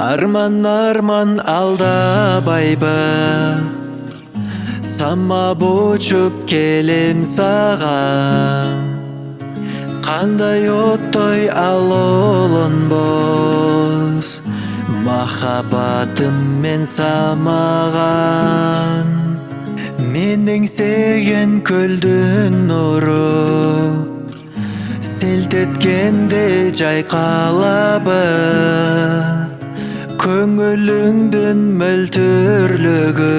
Арман арман алдабайбы, самап учуп келем саган. Кандай оттой алолонбос, махаббатым мен самаган. Менің сеген көлдүн нуру, селт эткенде жайкалабы, көңүлүңдүн мөлтүрлүгү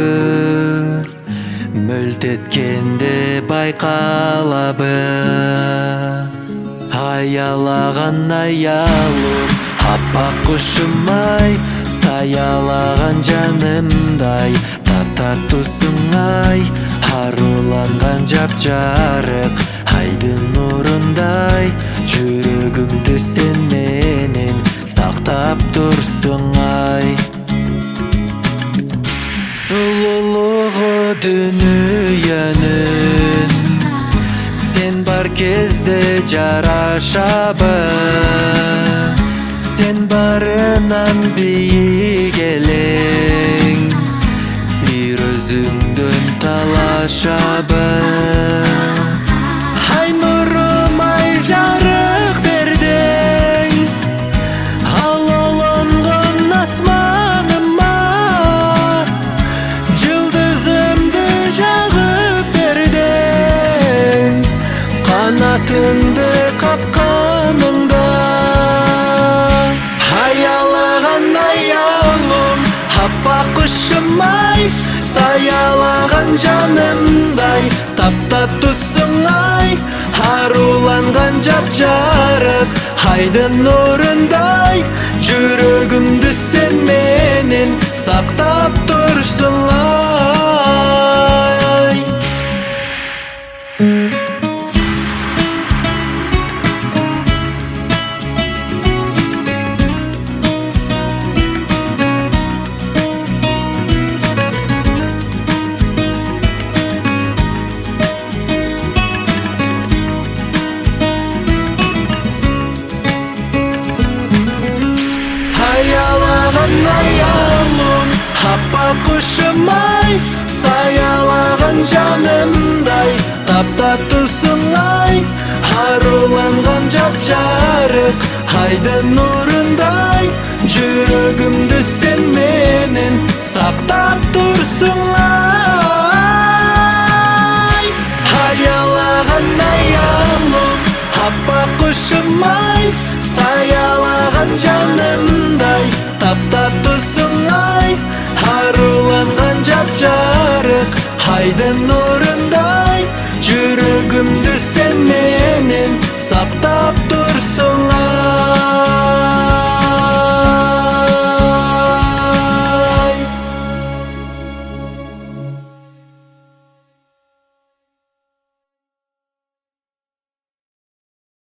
мөлт эткенде байкалабы. Аялаган аялым, аппак кушум-ай, саялаган жанымдай, татартусуң-ай, аруланган жапжарык айдын нурундай, жүрөгүмдү сен менен сактап турсуң-ай. Сулуулугу дүнүйөнүн сен бар кезде жарашабы, сен барынан бийик элең, бир өзүңдөн талашабы. Ай нурум, ай жарык бердиң, алолонгон асманыма, жылдызымды жагып бердиң, канатыңды какканыңда. Аялаган аялым, аппак кушум-ай, саялаган жанымдай, таптатусуң-ай, аруланган жапжарык айдын нурундай, жүрөгүмдү сен менен сактап турсуң-ай. Аялаган аялым, аппак кушум-ай, саялаган жанымдай, таптатусуң-ай, аруланган жапжарык айдын нурундай, жүрөгүмдү сен менен сактап турсуң-ай. Аялаган аялым, аппак кушум-ай, саялаган жанымдай, таптатусуң-ай, аруланган жапжарык айдын нурундай, жүрөгүмдү сен менен сактап